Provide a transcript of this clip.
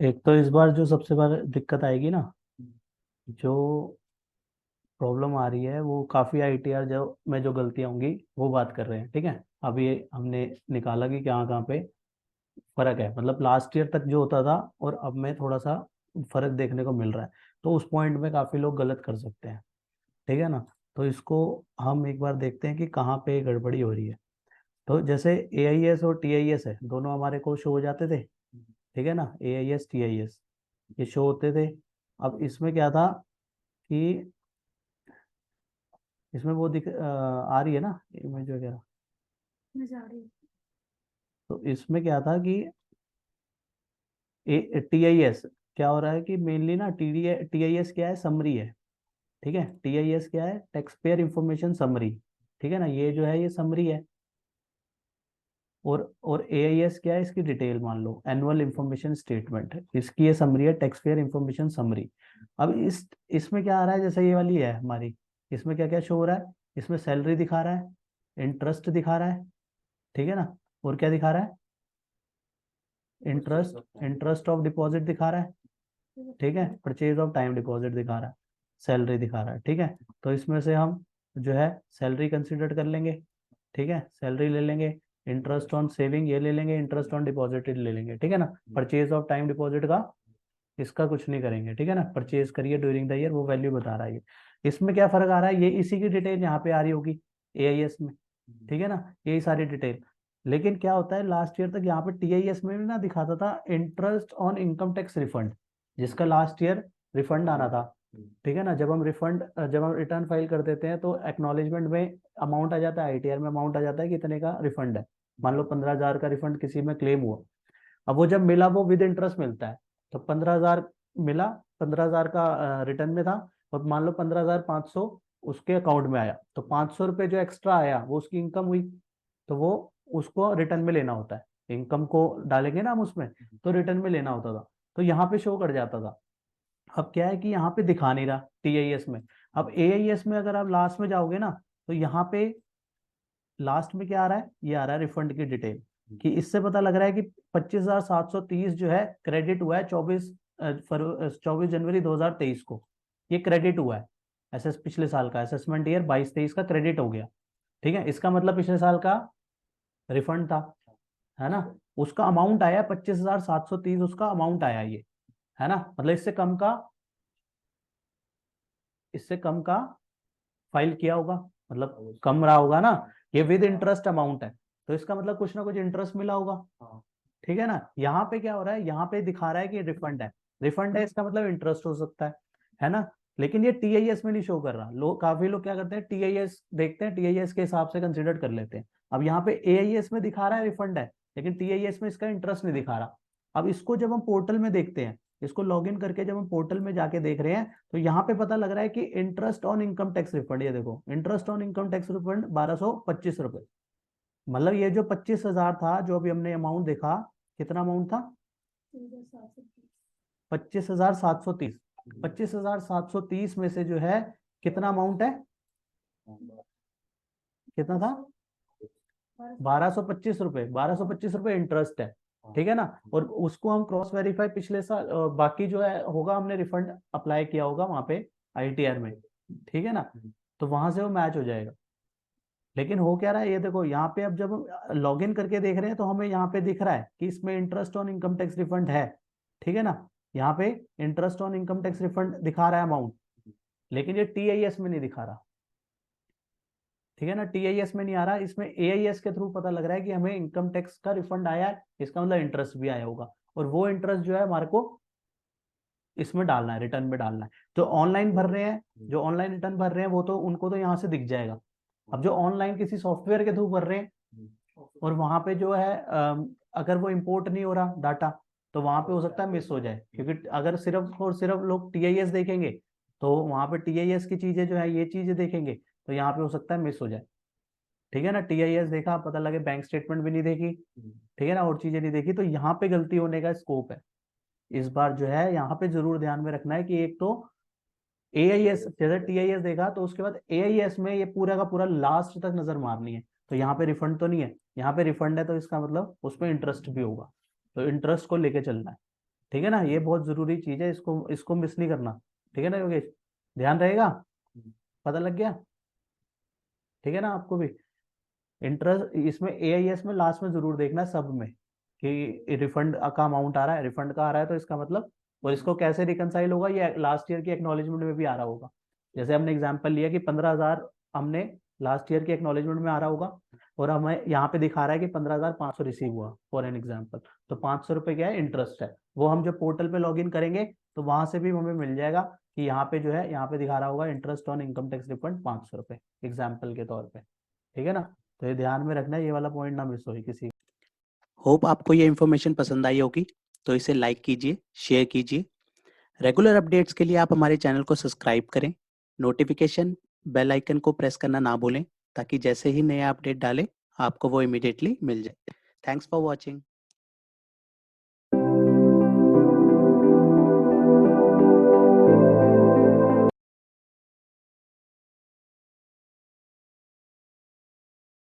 एक तो इस बार जो सबसे बड़ी दिक्कत आएगी ना, जो प्रॉब्लम आ रही है वो काफ़ी आईटीआर जो में जो गलतियां होंगी वो बात कर रहे हैं। ठीक है, अब ये हमने निकाला कि कहाँ कहाँ पे फर्क है, मतलब लास्ट ईयर तक जो होता था और अब में थोड़ा सा फर्क देखने को मिल रहा है। तो उस पॉइंट में काफ़ी लोग गलत कर सकते हैं। ठीक है ना, तो इसको हम एक बार देखते हैं कि कहाँ पे गड़बड़ी हो रही है। तो जैसे एआईएस और टीआईएस है, दोनों हमारे को शो हो जाते थे। ठीक है ना, एआईएस टीआईएस ये शो होते थे। अब इसमें क्या था कि इसमें वो आ रही है ना इमेज वगैरह। तो इसमें क्या था कि टीआईएस क्या हो रहा है कि मेनली ना टीआईएस क्या है, समरी है। ठीक है, टीआईएस क्या है, टैक्स पेयर इंफॉर्मेशन समरी। ठीक है ना, ये जो है ये समरी है। और एआईएस क्या है, इसकी डिटेल मान लो एनुअल इंफॉर्मेशन स्टेटमेंट है, इसकी ये समरी है, टैक्स पेयर इंफॉर्मेशन समरी। अब इसमें क्या आ रहा है, जैसे ये वाली है हमारी, इसमें क्या क्या शो हो रहा है, इसमें सैलरी दिखा रहा है, इंटरेस्ट दिखा रहा है। ठीक है ना, और क्या दिखा रहा है, इंटरेस्ट ऑफ डिपॉजिट दिखा रहा है। ठीक है, परचेज ऑफ टाइम डिपॉजिट दिखा रहा है, सैलरी दिखा रहा है। ठीक है, तो इसमें से हम जो है सैलरी कंसिडर कर लेंगे। ठीक है, सैलरी ले लेंगे, इंटरेस्ट ऑन सेविंग ये ले लेंगे, इंटरेस्ट ऑन डिपॉजिटेड ले लेंगे। ठीक है ना, परचेज ऑफ टाइम डिपॉजिट का इसका कुछ नहीं करेंगे। ठीक है ना, परचेज करिए ड्यूरिंग द ईयर, वो वैल्यू बता रहा है ये। इसमें क्या फर्क आ रहा है, ये इसी की डिटेल यहाँ पे आ रही होगी एआईएस में। ठीक है ना, यही सारी डिटेल। लेकिन क्या होता है, लास्ट ईयर तक यहाँ पे टीआईएस में भी ना दिखाता था interest on income tax refund, जिसका लास्ट ईयर रिफंड आना था। ठीक है ना, जब हम रिटर्न फाइल कर देते हैं तो एक्नॉलेजमेंट में अमाउंट आ जाता है, आईटीआर में अमाउंट आ जाता है कितने का रिफंड है। मान लो 15,000 का रिफंड किसी में क्लेम हुआ। अब वो जब मिला वो विद इंटरेस्ट मिलता है। तो 15,000 मिला, 15,000 का रिटर्न में था, और मान लो 15,500 उसके अकाउंट में आया, तो 500 रुपये जो एक्स्ट्रा आया वो उसकी इनकम हुई। तो वो उसको रिटर्न में लेना होता है, इनकम को डालेंगे ना हम उसमें, तो रिटर्न में लेना होता था। तो यहाँ पे शो कर जाता था। अब क्या है कि यहाँ पे दिखा नहीं रहा टीआईएस में। अब एआईएस में अगर आप लास्ट में जाओगे ना, तो यहाँ पे लास्ट में क्या आ रहा है, ये आ रहा है रिफंड की डिटेल। कि इससे पता लग रहा है कि 25,730 जो है क्रेडिट हुआ है 24 जनवरी 2023 को, ये क्रेडिट हुआ है। पिछले साल का असेसमेंट ईयर 22-23 का क्रेडिट हो गया। ठीक है, इसका मतलब पिछले साल का रिफंड था, है ना। उसका अमाउंट आया 25,730, उसका अमाउंट आया ये, है ना। मतलब इससे कम का फाइल किया होगा, मतलब कम रहा होगा ना। ये विद इंटरेस्ट अमाउंट है, तो इसका मतलब कुछ ना कुछ इंटरेस्ट मिला होगा। ठीक है ना, यहाँ पे क्या हो रहा है, यहाँ पे दिखा रहा है कि रिफंड है। रिफंड है, इसका मतलब इंटरेस्ट हो सकता है ना। लेकिन ये टीआईएस में नहीं शो कर रहा। काफी लोग क्या करते हैं, टीआईएस देखते हैं, टीआईएस के हिसाब से कंसिडर कर लेते हैं। अब यहाँ पे एआईएस में दिखा रहा है रिफंड है, लेकिन टीआईएस में इसका इंटरेस्ट नहीं दिखा रहा। अब इसको जब हम पोर्टल में देखते हैं, इसको लॉग इन करके जब हम पोर्टल में जाके देख रहे हैं, तो यहाँ पे पता लग रहा है कि interest on income tax refund, ये देखो interest on income tax refund 1225 रुपए। मतलब ये जो 25,000 था, जो अभी हमने अमाउंट देखा, कितना अमाउंट था, 25,730। 25,730 में से जो है कितना अमाउंट है, कितना था, 1225 रुपए। 1225 रुपए इंटरेस्ट है। ठीक है ना, और उसको हम क्रॉस वेरीफाई पिछले साल बाकी जो है होगा, हमने रिफंड अप्लाई किया होगा वहां पे आईटीआर में। ठीक है ना, तो वहां से वो मैच हो जाएगा। लेकिन हो क्या रहा है, ये देखो यहाँ पे अब जब हम लॉग इन करके देख रहे हैं, तो हमें यहाँ पे दिख रहा है कि इसमें interest on income tax refund है। ठीक है ना, यहाँ पे interest on income tax refund दिखा रहा है अमाउंट, लेकिन ये टीआईएस में नहीं दिखा रहा। ठीक है ना, टीआईएस में नहीं आ रहा, इसमें एआईएस के थ्रू पता लग रहा है कि हमें इनकम टैक्स का रिफंड आया है, इसका मतलब इंटरेस्ट भी आया होगा। और वो इंटरेस्ट जो है हमारे को इसमें डालना है, रिटर्न में डालना है। जो ऑनलाइन रिटर्न भर रहे हैं वो तो उनको तो यहाँ से दिख जाएगा। अब जो ऑनलाइन किसी सॉफ्टवेयर के थ्रू भर रहे हैं, और वहां पे जो है अगर वो इंपोर्ट नहीं हो रहा डाटा, तो वहां पे हो सकता है मिस हो जाए, क्योंकि अगर सिर्फ और सिर्फ लोग टीआईएस देखेंगे, तो वहां पे टीआईएस की चीजें जो है ये चीजें देखेंगे, तो यहाँ पे हो सकता है मिस हो जाए। ठीक है ना, टीआईएस देखा, पता लगे बैंक स्टेटमेंट भी नहीं देखी। ठीक है ना, और चीजें नहीं देखी, तो यहाँ पे गलती होने का स्कोप है। इस बार जो है यहाँ पे जरूर ध्यान में रखना है कि एक तो एआईएस, जैसे टीआईएस देखा तो उसके बाद एआईएस में ये पूरा का पूरा लास्ट तक नजर मारनी है। तो यहाँ पे रिफंड तो नहीं है, यहाँ पे रिफंड है, तो इसका मतलब उसमें इंटरेस्ट भी होगा, तो इंटरेस्ट को लेके चलना है। ठीक है ना, ये बहुत जरूरी चीज है, इसको इसको मिस नहीं करना। ठीक है ना योगेश, ध्यान रहेगा, पता लग गया? ठीक है ना आपको भी। इंटरेस्ट इसमें एआईएस में लास्ट में जरूर देखना है सब में कि रिफंड का अमाउंट आ रहा है, रिफंड का आ रहा है तो इसका मतलब, और इसको कैसे रिकनसाइल होगा, ये लास्ट ईयर की एक्नॉलेजमेंट में भी आ रहा होगा। जैसे हमने एग्जांपल लिया कि 15,000 हमने लास्ट ईयर की एक्नॉलेजमेंट में आ रहा होगा, और हमें यहाँ पे दिखा रहा है कि 15,500 रिसीव हुआ फॉर एन एग्जाम्पल, तो 500 रुपये क्या है, इंटरेस्ट है। वो हम जब पोर्टल पे लॉग इन करेंगे तो वहां से भी हमें मिल जाएगा कि यहाँ पे जो है, यहाँ पे दिखा रहा होगा interest on income tax refund 500 रुपये एग्जाम्पल के तौर पे। ठीक है ना, तो ये ध्यान में रखना है, ये वाला पॉइंट ना मिस हो किसी। होप आपको ये इन्फॉर्मेशन पसंद आई होगी, तो इसे लाइक कीजिए, शेयर कीजिए। रेगुलर अपडेट्स के लिए आप हमारे चैनल को सब्सक्राइब करें, नोटिफिकेशन बेल आइकन को प्रेस करना ना भूलें, ताकि जैसे ही नया अपडेट डालें आपको वो इमीडिएटली मिल जाए। Thanks for watching.